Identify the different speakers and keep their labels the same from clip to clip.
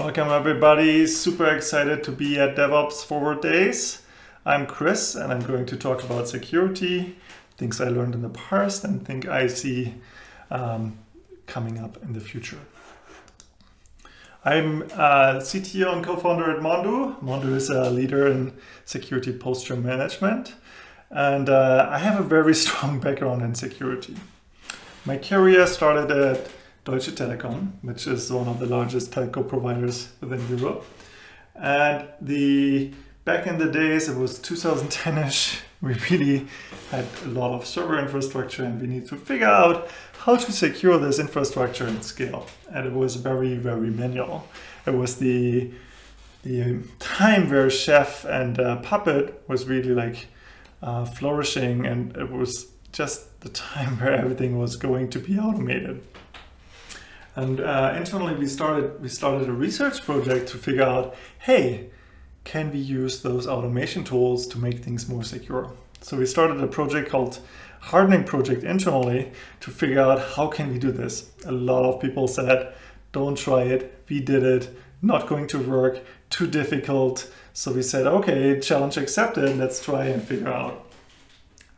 Speaker 1: Welcome everybody, super excited to be at DevOps Forward Days. I'm Chris and I'm going to talk about security, things I learned in the past and things I see coming up in the future. I'm CTO and co-founder at Mondu. Mondu is a leader in security posture management, and I have a very strong background in security. My career started at Deutsche Telekom, which is one of the largest telco providers within Europe. And back in the days, it was 2010-ish, we really had a lot of server infrastructure and we need to figure out how to secure this infrastructure at scale. And it was very, very manual. It was the time where Chef and Puppet was really like flourishing, and it was just the time where everything was going to be automated. And internally we started a research project to figure out, hey, can we use those automation tools to make things more secure? So we started a project called Hardening Project internally to figure out how can we do this. A lot of people said, don't try it, we did it, not going to work, too difficult. So we said, okay, challenge accepted, let's try and figure out.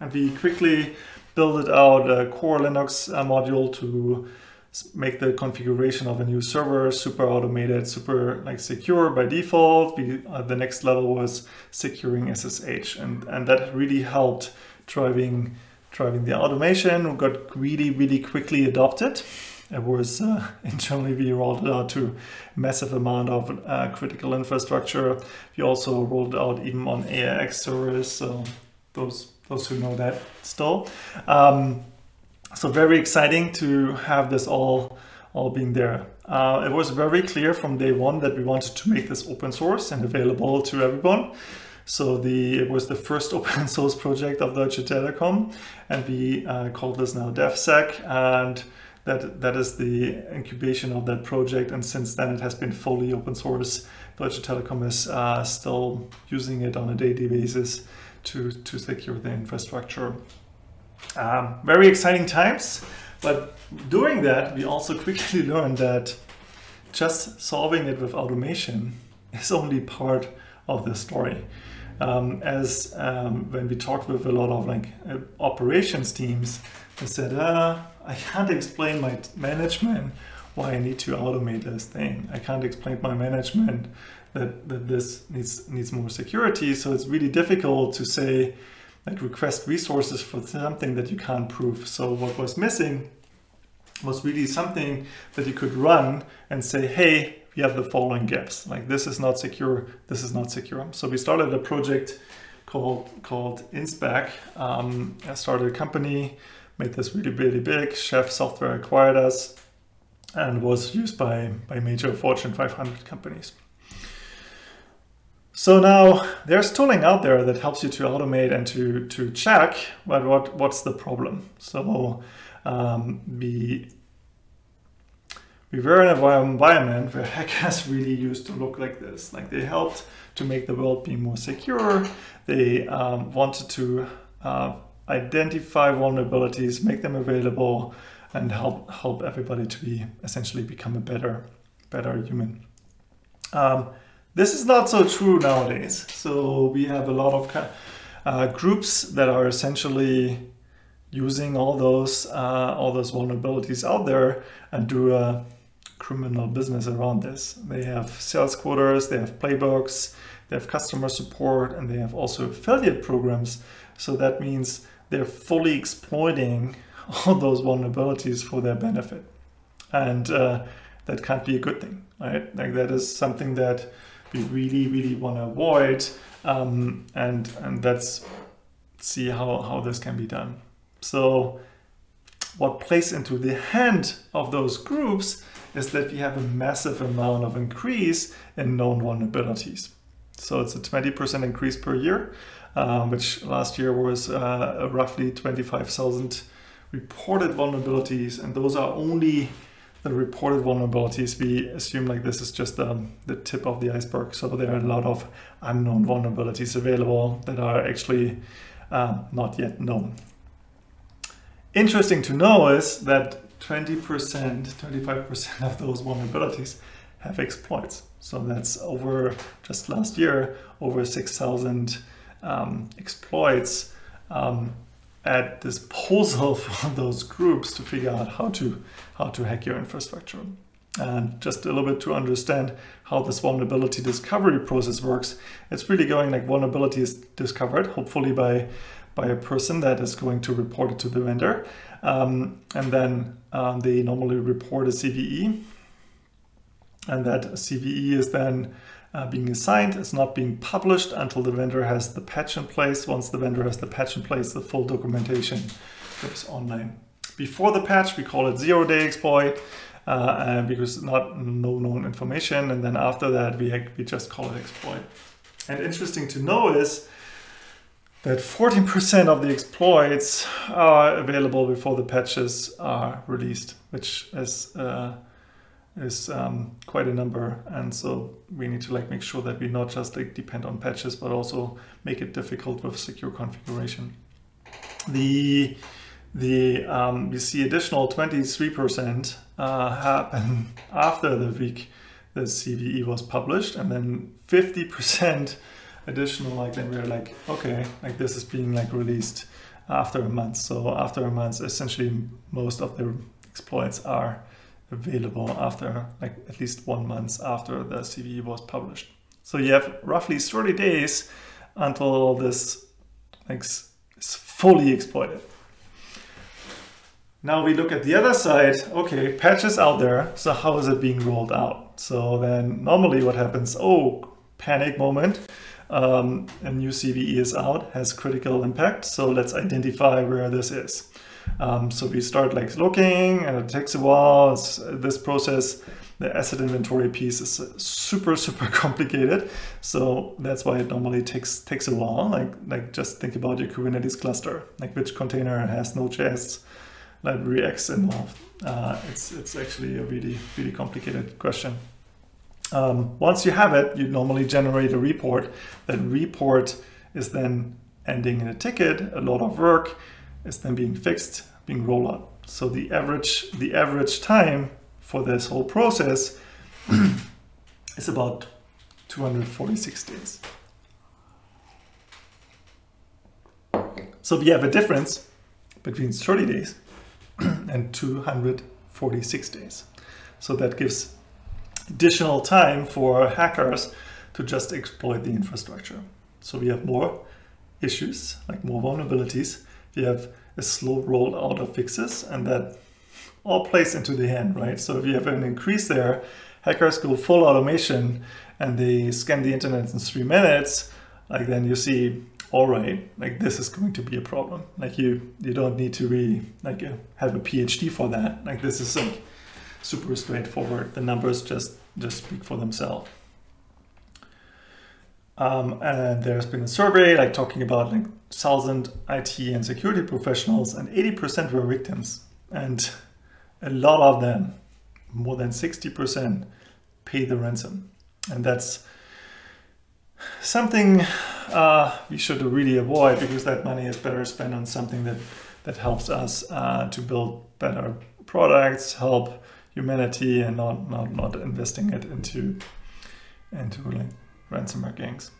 Speaker 1: And we quickly built out a core Linux module to make the configuration of a new server super automated, super secure by default. The next level was securing SSH, and that really helped driving the automation. We got really quickly adopted. It was internally we rolled it out to a massive amount of critical infrastructure. We also rolled it out even on AIX servers. So those who know that still. So very exciting to have this all being there. It was very clear from day one that we wanted to make this open source and available to everyone. So it was the first open source project of Deutsche Telekom, and we call this now DevSec, and that is the incubation of that project. And since then it has been fully open source. Deutsche Telekom is still using it on a daily basis to secure the infrastructure. Very exciting times, but doing that, we also quickly learned that just solving it with automation is only part of the story. When we talked with a lot of operations teams, they said, I can't explain my management why I need to automate this thing. I can't explain my management that this needs more security. So it's really difficult to say, request resources for something that you can't prove. So what was missing was really something that you could run and say, hey, we have the following gaps. This is not secure, this is not secure. So we started a project called Inspec. I started a company, made this really big. Chef Software acquired us and was used by major Fortune 500 companies. So now there's tooling out there that helps you to automate and to check, but what's the problem? So we were in an environment where hackers really used to look like this. They helped to make the world be more secure. They wanted to identify vulnerabilities, make them available, and help everybody to essentially become a better human. This is not so true nowadays. So we have a lot of groups that are essentially using all those vulnerabilities out there and do a criminal business around this. They have sales quotas, they have playbooks, they have customer support, and they have also affiliate programs. So that means they're fully exploiting all those vulnerabilities for their benefit, and that can't be a good thing, right? That is something that we really want to avoid, and let's see how this can be done. So what plays into the hand of those groups is that we have a massive amount of increase in known vulnerabilities. So it's a 20% increase per year, which last year was roughly 25,000 reported vulnerabilities, and those are only the reported vulnerabilities. We assume this is just the tip of the iceberg. So there are a lot of unknown vulnerabilities available that are actually not yet known. Interesting to know is that 20%, 25% of those vulnerabilities have exploits. So that's over, just last year, over 6,000 exploits at disposal for those groups to figure out how to hack your infrastructure. And just a little bit to understand how this vulnerability discovery process works, it's really going like vulnerability is discovered, hopefully by a person that is going to report it to the vendor. And then they normally report a CVE. And that CVE is then being assigned. It's not being published until the vendor has the patch in place. Once the vendor has the patch in place, the full documentation goes online. Before the patch, we call it 0-day exploit because no known information. And then after that, we just call it exploit. And interesting to know is that 14% of the exploits are available before the patches are released, which is quite a number. And so we need to like make sure that we not just like depend on patches, but also make it difficult with secure configuration. We see additional 23% happen after the week the CVE was published, and then 50% additional, like then we're like, okay, like this is being like released after a month. So after a month, essentially most of the exploits are available after like at least 1 month after the CVE was published. So you have roughly 30 days until this like is fully exploited. Now we look at the other side. Okay, patches out there. So how is it being rolled out? So then normally what happens? Oh, panic moment. A new CVE is out, has critical impact. So let's identify where this is. So we start like looking, and it takes a while. This process, the asset inventory piece is super complicated. So that's why it normally takes a while. Like just think about your Kubernetes cluster, like which container has Node.js library X involved. It's actually a really complicated question. Once you have it, you normally generate a report. That report is then ending in a ticket. A lot of work is then being fixed, being rolled out. So the average time for this whole process is about 246 days. So we have a difference between 30 days and 246 days. So that gives additional time for hackers to just exploit the infrastructure. So we have more issues, like more vulnerabilities. We have a slow rollout of fixes, and that all plays into the hand, right? So if you have an increase there, hackers go full automation and they scan the internet in 3 minutes, like then you see, all right, like this is going to be a problem. Like you don't need to really like have a PhD for that. Like this is like super straightforward. The numbers just speak for themselves. And there's been a survey like talking about like 1,000 IT and security professionals, and 80% were victims. And a lot of them, more than 60%, pay the ransom. And that's something we should really avoid, because that money is better spent on something that helps us to build better products, help humanity, and not investing it into like ransomware gangs.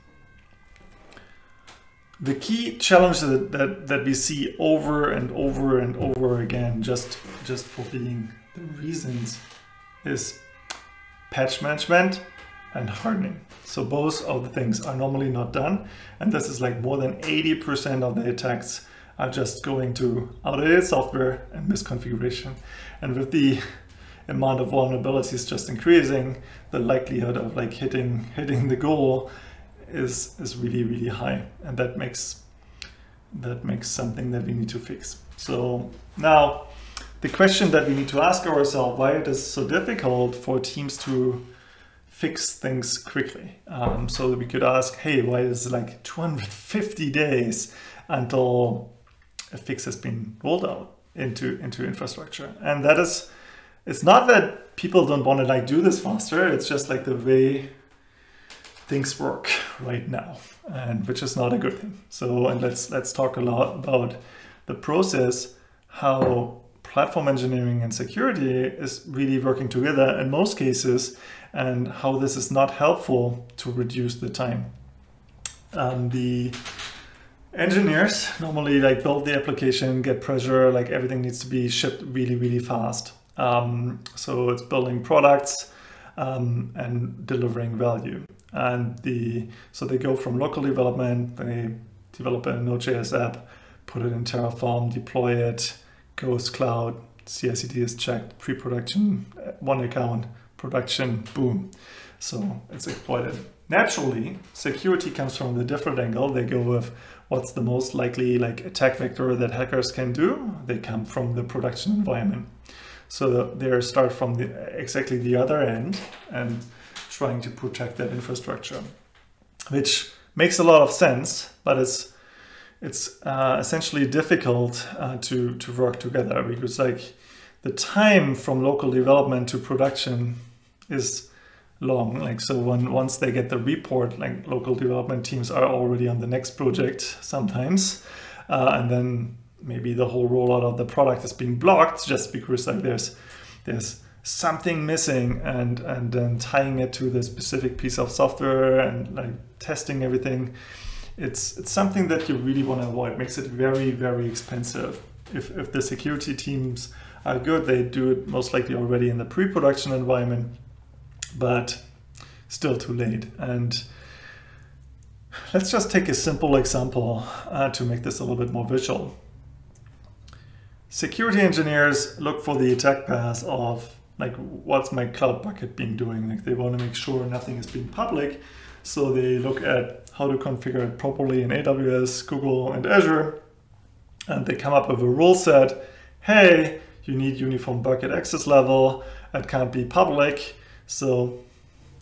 Speaker 1: The key challenge that we see over and over again, just for being the reasons, is patch management and hardening. So both of the things are normally not done, and this is like more than 80% of the attacks are just going to outdated software and misconfiguration. And with the amount of vulnerabilities just increasing, the likelihood of like hitting the goal is really high, and that makes something that we need to fix. So now the question that we need to ask ourselves, why it is so difficult for teams to fix things quickly. So we could ask, hey, why is it like 250 days until a fix has been rolled out into infrastructure? And that is, it's not that people don't want to like do this faster, it's just like the way things work right now, and which is not a good thing. So, and let's talk a lot about the process, how platform engineering and security is really working together in most cases, and how this is not helpful to reduce the time. The engineers normally like build the application, get pressure, like everything needs to be shipped really, really fast. So it's building products and delivering value. And so they go from local development, they develop a Node.js app, put it in Terraform, deploy it, goes cloud, CI/CD is checked, pre-production, one account, production, boom. So it's exploited. Naturally, security comes from the different angle. They go with what's the most likely like attack vector that hackers can do. They come from the production environment. So they start from exactly the other end and trying to protect that infrastructure, which makes a lot of sense, but it's essentially difficult to work together, because like the time from local development to production is long. Like, so once they get the report, like local development teams are already on the next project sometimes, and then maybe the whole rollout of the product is being blocked just because like there's something missing, and then tying it to the specific piece of software and like testing everything. It's something that you really want to avoid. It makes it very, very expensive. If the security teams are good, they do it most likely already in the pre-production environment, but still too late. And let's just take a simple example to make this a little bit more visual. Security engineers look for the attack path of like, what's my cloud bucket been doing? Like, they want to make sure nothing is being public. So they look at how to configure it properly in AWS, Google, and Azure. And they come up with a rule set. Hey, you need uniform bucket access level. It can't be public. So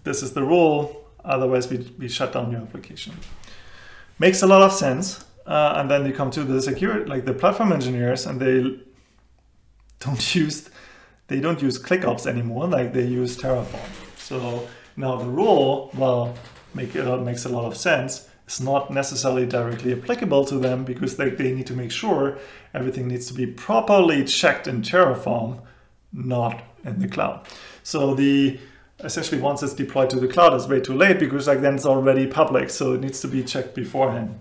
Speaker 1: this is the rule. Otherwise, we shut down your application. Makes a lot of sense. And then you come to the security, like the platform engineers, and they don't use ClickOps anymore. Like, they use Terraform. So now the rule, well, makes a lot of sense. It's not necessarily directly applicable to them, because they need to make sure everything needs to be properly checked in Terraform, not in the cloud. So essentially once it's deployed to the cloud, it's way too late, because like then it's already public. So it needs to be checked beforehand.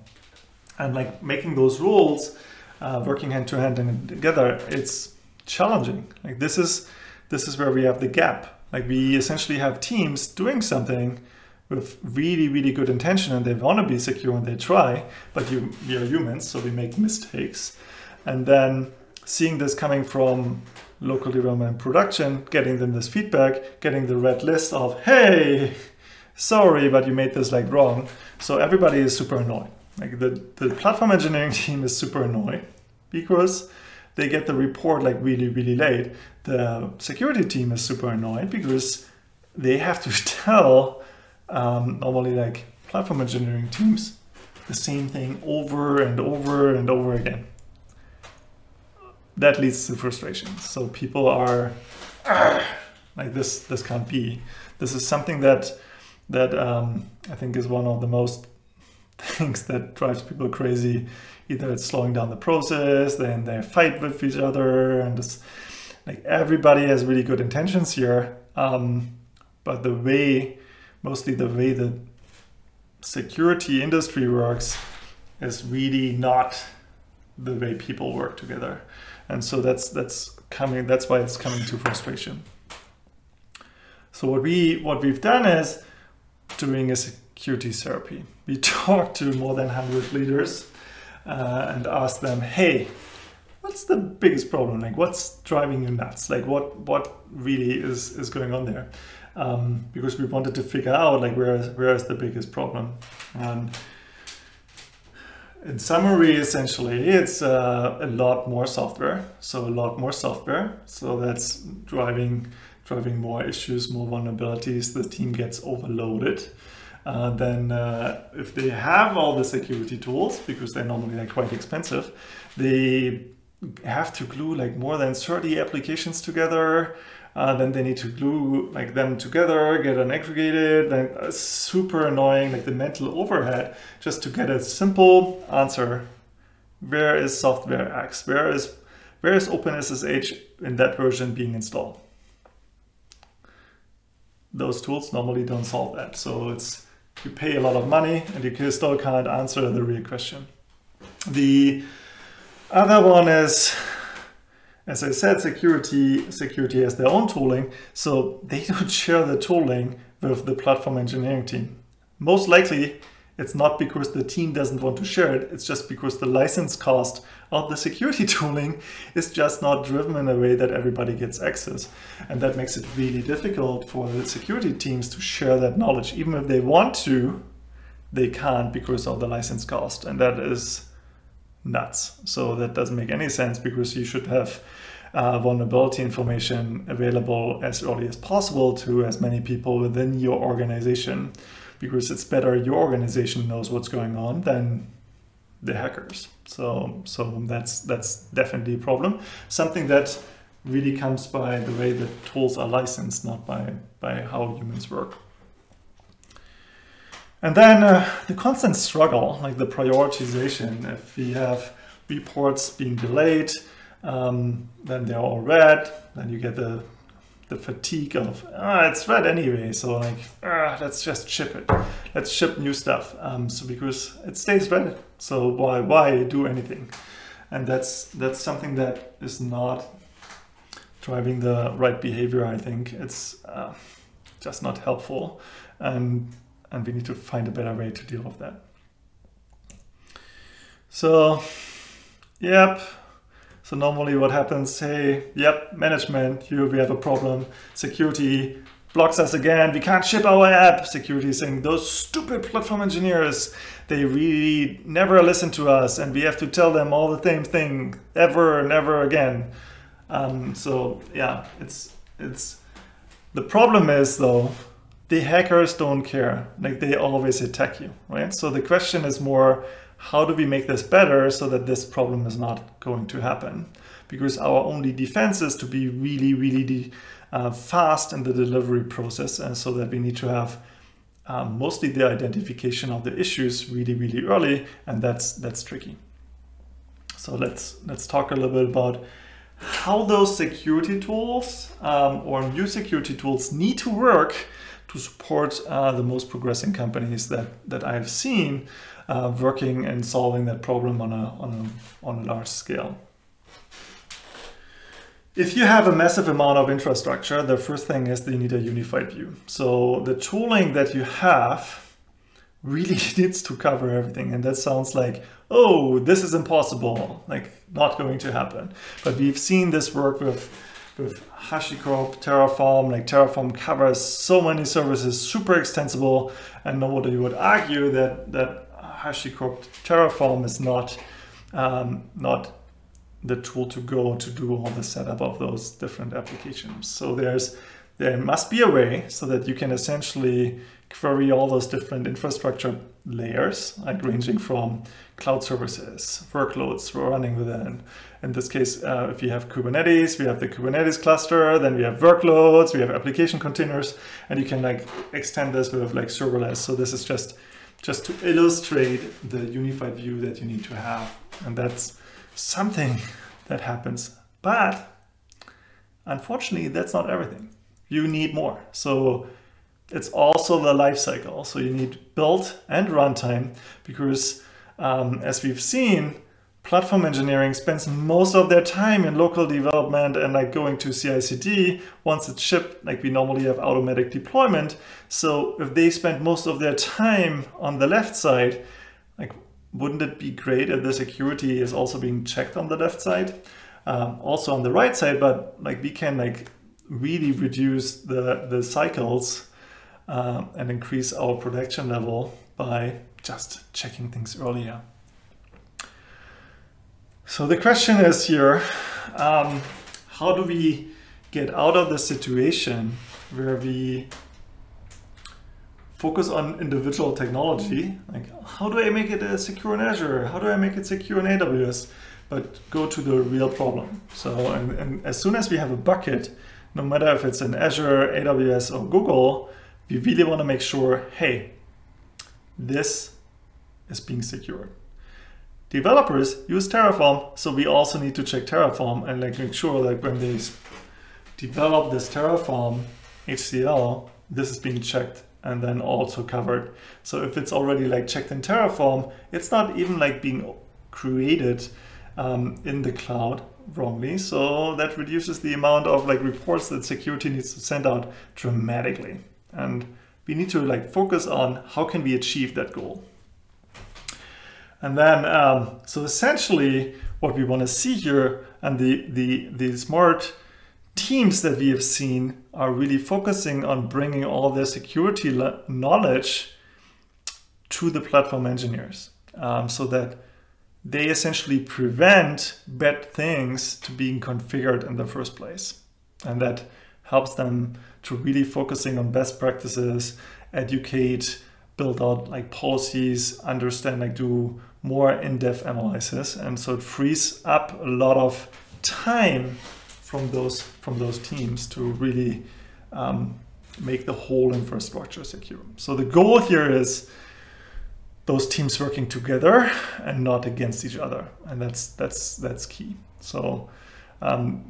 Speaker 1: And like making those rules, working hand to hand and together, it's challenging. Like this is where we have the gap. Like, we essentially have teams doing something with really, really good intention, and they want to be secure and they try, but we are humans, so we make mistakes. And then seeing this coming from local development and production, getting them this feedback, getting the red list of, hey, sorry, but you made this like wrong. So everybody is super annoyed. Like the platform engineering team is super annoyed because they get the report like really, really late. The security team is super annoyed because they have to tell normally like platform engineering teams the same thing over and over and over again. That leads to frustration. So people are like, this can't be. This is something that I think is one of the most things that drives people crazy. Either it's slowing down the process, then they fight with each other, and it's like everybody has really good intentions here, but mostly the way the security industry works is really not the way people work together. And so that's why it's coming to frustration. So what we've done is doing a security therapy. We talked to more than 100 leaders and asked them, hey, what's the biggest problem? Like, what's driving you nuts? Like, what really is going on there? Because we wanted to figure out like where is the biggest problem. And in summary, essentially, it's a lot more software. So that's driving more issues, more vulnerabilities. The team gets overloaded. Then if they have all the security tools, because they're normally like quite expensive, they have to glue like more than 30 applications together. Then they need to glue like them together, get them aggregated. Then super annoying, like the mental overhead just to get a simple answer. Where is software X? Where is where is OpenSSH in that version being installed? Those tools normally don't solve that. So you pay a lot of money and you still can't answer the real question. The other one is, as I said, security has their own tooling, so they don't share the tooling with the platform engineering team. Most likely, it's not because the team doesn't want to share it, it's just because the license cost of the security tooling is just not driven in a way that everybody gets access. And that makes it really difficult for the security teams to share that knowledge. Even if they want to, they can't because of the license cost. And that is nuts. So that doesn't make any sense, because you should have vulnerability information available as early as possible to as many people within your organization, because it's better your organization knows what's going on than the hackers. So that's definitely a problem. Something that really comes by the way the tools are licensed, not by how humans work. And then the constant struggle, like the prioritization. If we have reports being delayed, then they're all red, then you get the fatigue of, it's red anyway, so like, let's just ship it. Let's ship new stuff. So because it stays red, so why do anything? And that's something that is not driving the right behavior, I think. It's just not helpful. And we need to find a better way to deal with that. So, yep. So normally what happens, hey, yep, management, we have a problem. Security blocks us again. We can't ship our app. Security is saying, those stupid platform engineers, they really never listen to us, and we have to tell them all the same thing ever and ever again. So yeah, it's the problem is though, the hackers don't care. Like, they always attack you, right? So the question is more, how do we make this better so that this problem is not going to happen? Because our only defense is to be really, really fast in the delivery process, and so that we need to have mostly the identification of the issues really, really early, and that's tricky. So let's talk a little bit about how those security tools or new security tools need to work to support the most progressing companies that I've seen working and solving that problem on a large scale. If you have a massive amount of infrastructure, the first thing is that you need a unified view. So the tooling that you have really needs to cover everything. And that sounds like, oh, this is impossible, like not going to happen. But we've seen this work with HashiCorp, Terraform. Like, Terraform covers so many services, super extensible, and nobody would argue that HashiCorp Terraform is not the tool to go to do all the setup of those different applications. So there must be a way so that you can essentially query all those different infrastructure layers, like ranging from cloud services, workloads we're running within. In this case, if you have Kubernetes, we have the Kubernetes cluster, then we have workloads, we have application containers, and you can like extend this with like serverless. So this is just to illustrate the unified view that you need to have. And that's something that happens. But unfortunately, that's not everything. You need more. So it's also the life cycle. So you need build and runtime, because as we've seen, platform engineering spends most of their time in local development and like going to CI/CD. Once it's shipped, like we normally have automatic deployment. So if they spend most of their time on the left side, like, wouldn't it be great if the security is also being checked on the left side, also on the right side? But like, we can like really reduce the cycles and increase our production level by just checking things earlier. So the question is here, how do we get out of the situation where we focus on individual technology? Like, how do I make it secure in Azure? How do I make it secure in AWS? But go to the real problem. So, and as soon as we have a bucket, no matter if it's in Azure, AWS, or Google, we really want to make sure, hey, this is being secured. developers use Terraform, so we also need to check Terraform and like make sure that when they develop this Terraform HCL, this is being checked and then also covered. So if it's already like checked in Terraform, it's not even like being created in the cloud wrongly. So that reduces the amount of like reports that security needs to send out dramatically. And we need to like focus on how can we achieve that goal. And then, so essentially what we want to see here, and the smart teams that we have seen are really focusing on bringing all their security knowledge to the platform engineers, so that they essentially prevent bad things to being configured in the first place. And that helps them to really focusing on best practices, educate, build out like policies, understand, like do more in-depth analysis. And so it frees up a lot of time from those teams to really make the whole infrastructure secure. So the goal here is those teams working together and not against each other, and that's key. So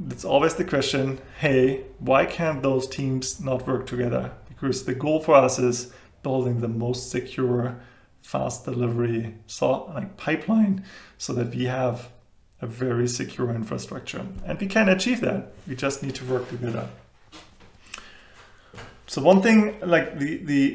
Speaker 1: it's always the question, hey, why can't those teams not work together? Because the goal for us is building the most secure, fast delivery pipeline so that we have a very secure infrastructure. And we can achieve that. We just need to work together. So one thing, like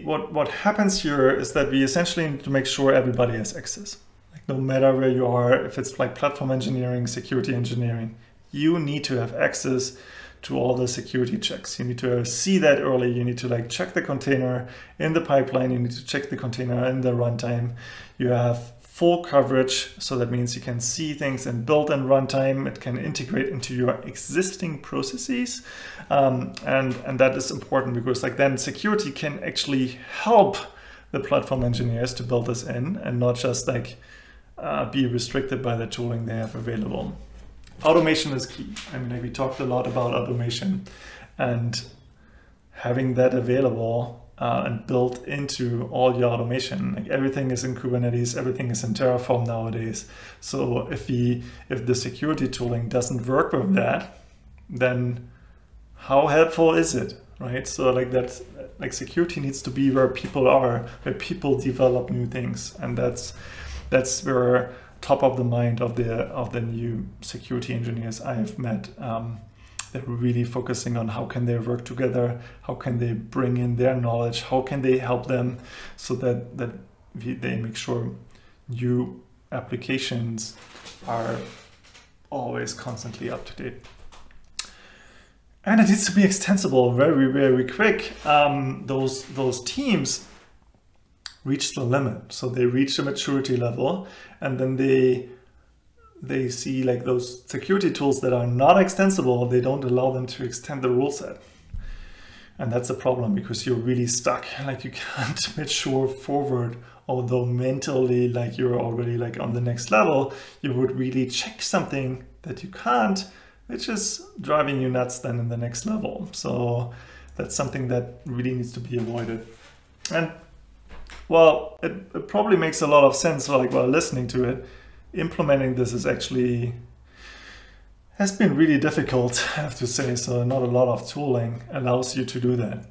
Speaker 1: what happens here is that we essentially need to make sure everybody has access. Like no matter where you are, if it's like platform engineering, security engineering, you need to have access to all the security checks. You need to see that early. You need to like check the container in the pipeline. You need to check the container in the runtime. You have full coverage. So that means you can see things in build and runtime. It can integrate into your existing processes. And that is important because like then security can actually help the platform engineers to build this in and not just like be restricted by the tooling they have available. Automation is key. I mean, like we talked a lot about automation, and having that available and built into all your automation. Like everything is in Kubernetes, everything is in Terraform nowadays. So if the security tooling doesn't work with that, then how helpful is it, right? So like that, like security needs to be where people are, where people develop new things, and that's where top of the mind of the new security engineers I have met. They're really focusing on how can they work together, how can they bring in their knowledge, how can they help them, so that they make sure new applications are always constantly up to date. And it needs to be extensible very, very quick. Those teams reach the limit. So they reach the maturity level, and then they see like those security tools that are not extensible, they don't allow them to extend the rule set. And that's a problem because you're really stuck. Like you can't mature forward, although mentally like you're already like on the next level, you would really check something that you can't, which is driving you nuts then in the next level. So that's something that really needs to be avoided. And well, it probably makes a lot of sense like while listening to it. Implementing this has been really difficult, I have to say. So not a lot of tooling allows you to do that.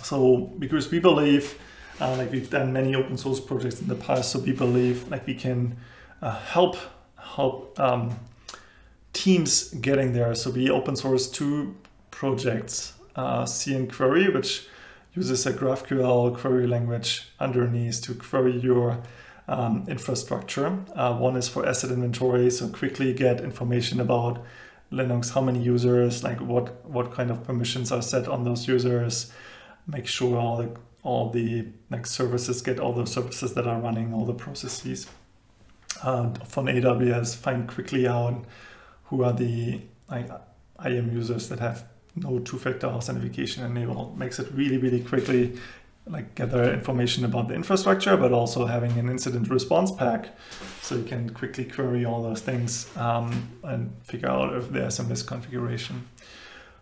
Speaker 1: So because we believe, like we've done many open source projects in the past, so we believe like we can help teams getting there. So we open source 2 projects, CN Query, which uses a GraphQL query language underneath to query your infrastructure. One is for asset inventory, so quickly get information about Linux, how many users, like what kind of permissions are set on those users, make sure all the like services get all those services that are running, all the processes. From AWS, find quickly out who are the IAM users that have no 2-factor authentication enabled. Makes it really, really quickly like gather information about the infrastructure, but also having an incident response pack so you can quickly query all those things and figure out if there's a misconfiguration.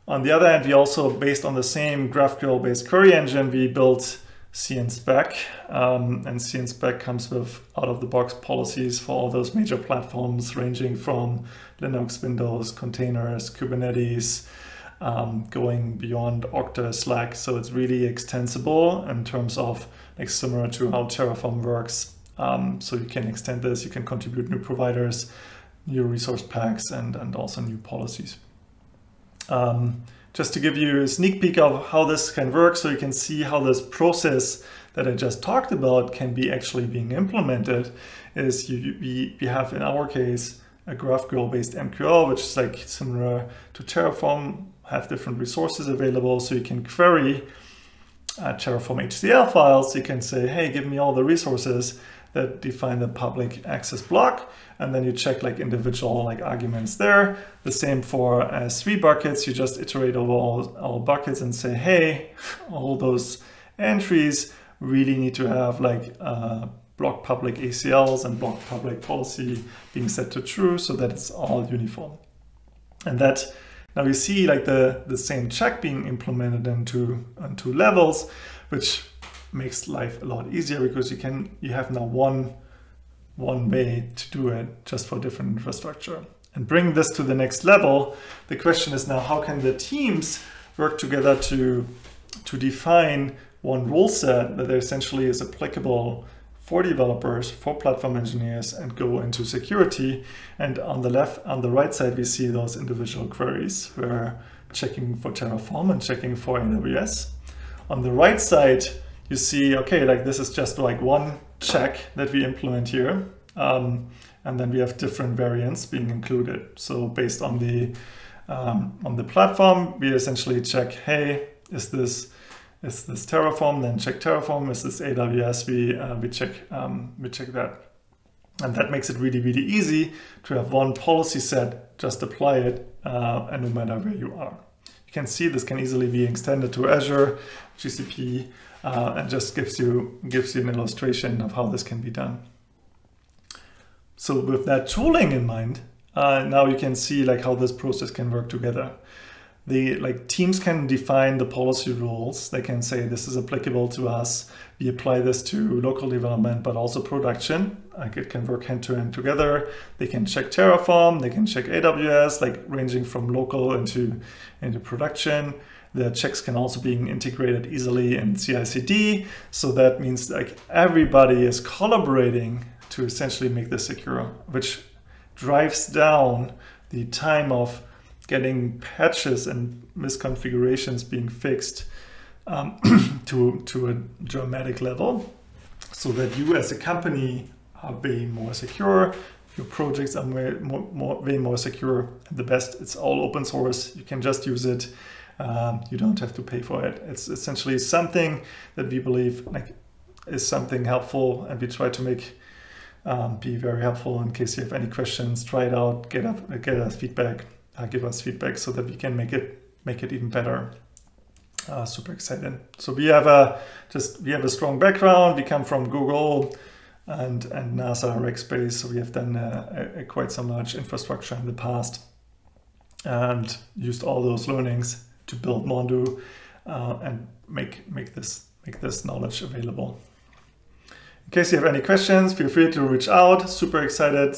Speaker 1: On the other hand, we also, based on the same GraphQL based query engine, we built CNSPEC, and CNSPEC comes with out-of-the-box policies for all those major platforms ranging from Linux, Windows, containers, Kubernetes, going beyond Okta, Slack. So it's really extensible in terms of like similar to how Terraform works. So you can extend this, you can contribute new providers, new resource packs, and also new policies. Just to give you a sneak peek of how this can work, so you can see how this process that I just talked about can be actually being implemented, is we have in our case a GraphQL based MQL, which is like similar to Terraform, have different resources available. So you can query Terraform HCL files. You can say, hey, give me all the resources that define the public access block. And then you check like individual like arguments there. The same for S3 buckets. You just iterate over all buckets and say, hey, all those entries really need to have like block public ACLs and block public policy being set to true so that it's all uniform. And that now you see like the same check being implemented into levels, which makes life a lot easier because you have now one way to do it just for different infrastructure. And bring this to the next level, the question is now, how can the teams work together to define one rule set that essentially is applicable for developers, for platform engineers, and go into security. And on the right side, we see those individual queries. We're checking for Terraform and checking for AWS. On the right side, you see, okay, like this is just like one check that we implement here. And then we have different variants being included. So based on the platform, we essentially check, hey, is this Terraform? Then check Terraform. Is this AWS? We check that. And that makes it really, really easy to have one policy set, just apply it, and no matter where you are. You can see this can easily be extended to Azure, GCP, and just gives you an illustration of how this can be done. So with that tooling in mind, now you can see like how this process can work together. Teams can define the policy rules. They can say this is applicable to us. We apply this to local development, but also production. Like it can work hand to hand together. They can check Terraform. They can check AWS, like ranging from local into production. The checks can also be integrated easily in CI/CD. So that means like everybody is collaborating to essentially make this secure, which drives down the time of getting patches and misconfigurations being fixed to a dramatic level, so that you as a company are way more secure, your projects are way more secure, and the best, it's all open source. You can just use it. You don't have to pay for it. It's essentially something that we believe like is something helpful, and we try to make be very helpful. In case you have any questions, try it out, get us feedback. Give us feedback so that we can make it even better. Super excited. So we have a strong background. We come from Google and NASA Rackspace, so we have done quite some large infrastructure in the past and used all those learnings to build Mondu and make this knowledge available. In case you have any questions, feel free to reach out. Super excited.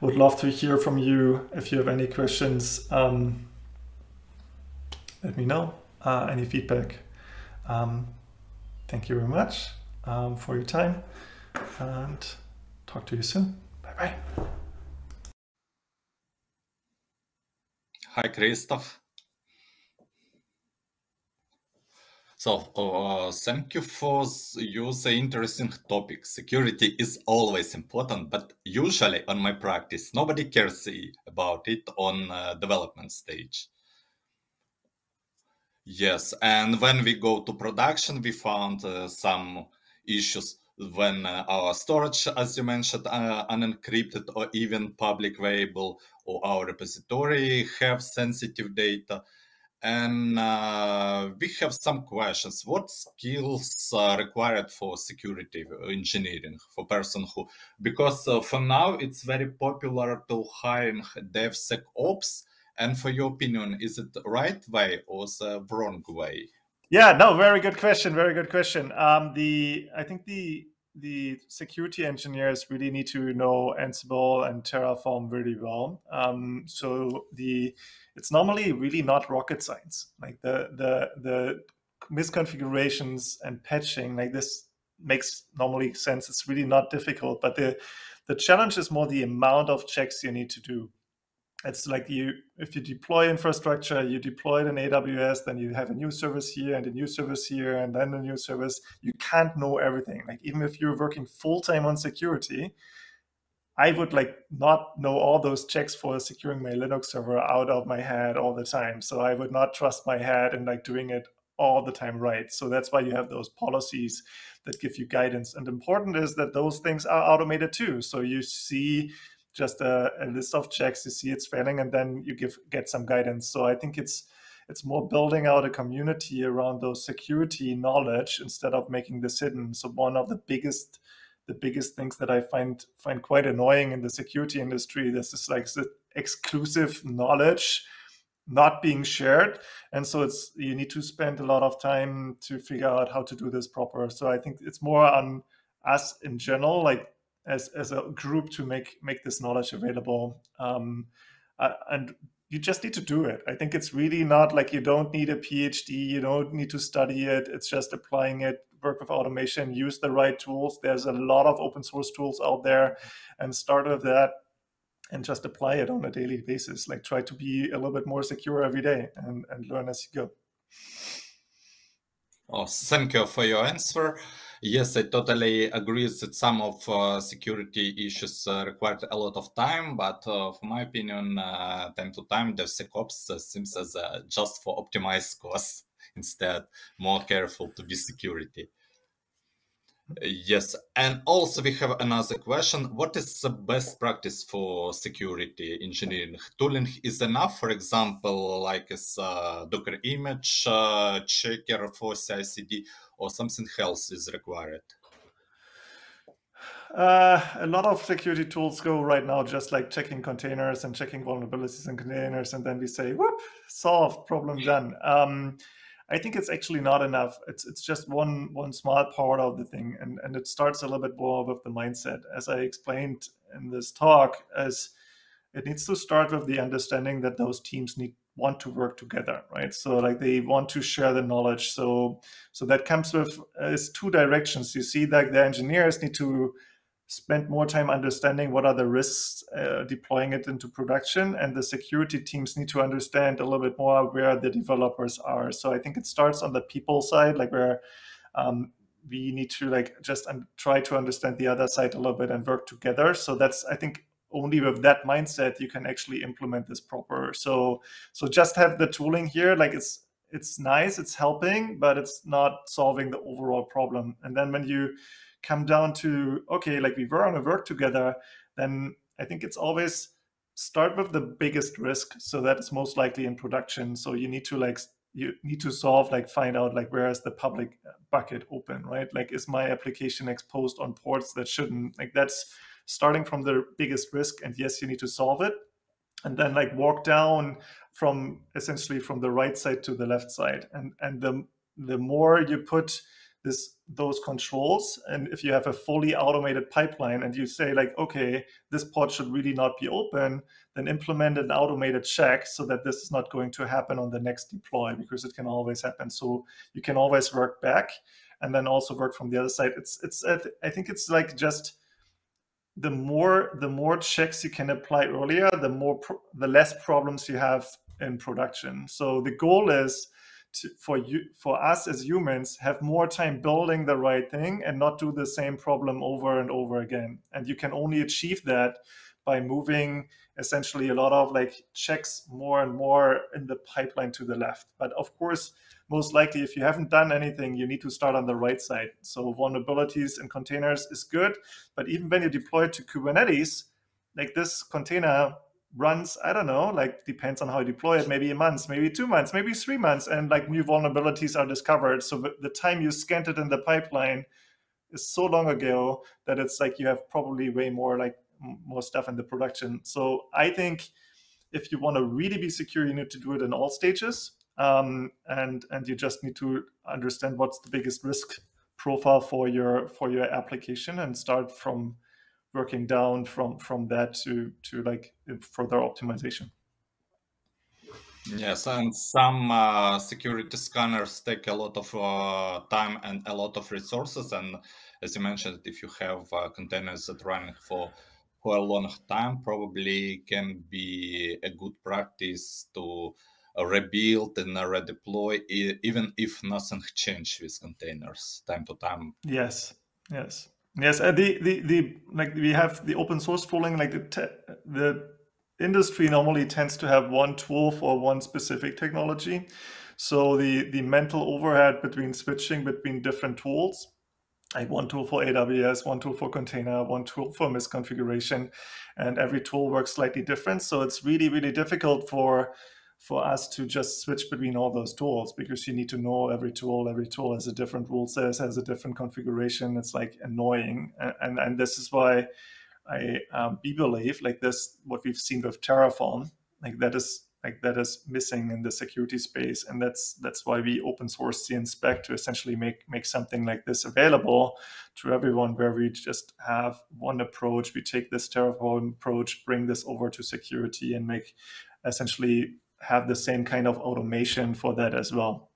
Speaker 1: Would love to hear from you. If you have any questions, let me know. Any feedback. Thank you very much for your time, and talk to you soon. Bye-bye.
Speaker 2: Hi, Christoph. So thank you for the interesting topic. Security is always important, but usually on my practice, nobody cares about it on development stage. Yes, and when we go to production, we found some issues when our storage, as you mentioned, unencrypted or even public available, or our repository have sensitive data. And we have some questions. What skills are required for security engineering for person who, because for now it's very popular to hire DevSecOps. And for your opinion, is it the right way or the wrong way?
Speaker 1: Yeah, no, very good question. Very good question. I think the security engineers really need to know Ansible and Terraform really well. It's normally really not rocket science. Like the misconfigurations and patching like this makes normally sense. It's really not difficult, but the challenge is more the amount of checks you need to do. It's like if you deploy infrastructure, you deploy it in AWS, then you have a new service here and a new service here and then a new service. You can't know everything. Like even if you're working full time on security, I would like not know all those checks for securing my Linux server out of my head all the time. So I would not trust my head in like doing it all the time right. So that's why you have those policies that give you guidance. And important is that those things are automated too. So you see just a list of checks, you see it's failing, and then you get some guidance. So I think it's more building out a community around those security knowledge instead of making this hidden. So one of the biggest things that I find quite annoying in the security industry, this is like the exclusive knowledge not being shared, and so you need to spend a lot of time to figure out how to do this proper. So I think it's more on us in general, like as a group, to make this knowledge available, and you just need to do it. I think it's really not like you don't need a PhD, you don't need to study it. It's just applying it, work with automation, use the right tools. There's a lot of open source tools out there, and start with that and just apply it on a daily basis. Like try to be a little bit more secure every day and learn as you go.
Speaker 2: Oh, thank you for your answer. Yes, I totally agree that some of security issues required a lot of time, but for my opinion, time to time, DevSecOps seems as just for optimized costs instead, more careful to be security. Yes, and also we have another question. What is the best practice for security engineering? Tooling is enough, for example, like a Docker image checker for CI/CD, or something else is required?
Speaker 1: A lot of security tools go right now just like checking containers and checking vulnerabilities in containers, and then we say, whoop, solved, problem done. I think it's actually not enough. It's just one small part of the thing, and it starts a little bit more with the mindset. As I explained in this talk, as it needs to start with the understanding that those teams want to work together, right? So like they want to share the knowledge. So that comes with is two directions. You see that the engineers need to spend more time understanding what are the risks deploying it into production, and the security teams need to understand a little bit more where the developers are. So I think it starts on the people side, like where we need to like just try to understand the other side a little bit and work together. So that's, I think, only with that mindset you can actually implement this proper. So just have the tooling here, like it's nice, it's helping, but it's not solving the overall problem. And then when you come down to, okay, like we were on a work together, then I think it's always start with the biggest risk. So that is most likely in production. So you need to solve, like find out like where is the public bucket open, right? Like is my application exposed on ports that shouldn't, like that's starting from the biggest risk. And yes, you need to solve it. And then like walk down from essentially from the right side to the left side. And the more you put those controls, and if you have a fully automated pipeline and you say like, okay, this pod should really not be open, then implement an automated check so that this is not going to happen on the next deploy, because it can always happen. So you can always work back and then also work from the other side. I think it's like just the more checks you can apply earlier, the less problems you have in production. So the goal is for us as humans, have more time building the right thing and not do the same problem over and over again. And you can only achieve that by moving essentially a lot of like checks more and more in the pipeline to the left. But of course, most likely, if you haven't done anything, you need to start on the right side. So vulnerabilities in containers is good, but even when you deploy it to Kubernetes, like this container runs, I don't know, like depends on how you deploy it, maybe a month, maybe 2 months, maybe 3 months, and like new vulnerabilities are discovered. So the time you scanned it in the pipeline is so long ago that it's like you have probably way more stuff in the production. So I think if you want to really be secure, you need to do it in all stages. and you just need to understand what's the biggest risk profile for your application and start from working down from that to like further optimization.
Speaker 2: Yes, and some security scanners take a lot of time and a lot of resources. And as you mentioned, if you have containers that run for a long time, probably can be a good practice to rebuild and redeploy, even if nothing changed with containers time to time.
Speaker 1: Yes, yes, yes. The like we have the open source tooling, like the industry normally tends to have one tool for one specific technology. So the mental overhead between switching between different tools, like one tool for AWS, one tool for container, one tool for misconfiguration, and every tool works slightly different. So it's really, really difficult for us to just switch between all those tools, because you need to know every tool. Every tool has a different rule set, has a different configuration. It's like annoying. And this is why we believe, like this, what we've seen with Terraform, like that is missing in the security space, and that's why we open source the inspect to essentially make something like this available to everyone, where we just have one approach. We take this Terraform approach, bring this over to security, and make essentially have the same kind of automation for that as well.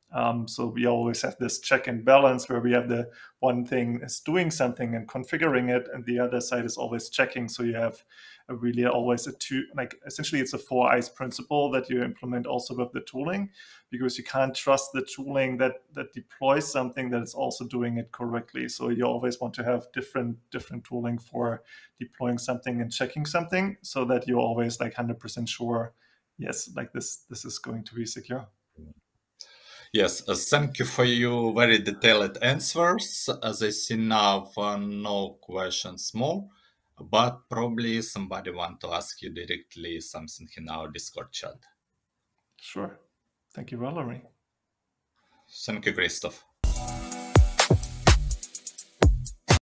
Speaker 1: So we always have this check and balance, where we have the one thing is doing something and configuring it, and the other side is always checking. So you have really always essentially it's a 4 eyes principle that you implement also with the tooling, because you can't trust the tooling that deploys something that is also doing it correctly. So you always want to have different tooling for deploying something and checking something, so that you're always like 100% sure, yes, like this is going to be secure.
Speaker 2: Yes, thank you for your very detailed answers. As I see now, no questions more, but probably somebody want to ask you directly something in our Discord chat.
Speaker 1: Sure. Thank you, Valerie.
Speaker 2: Thank you, Christoph.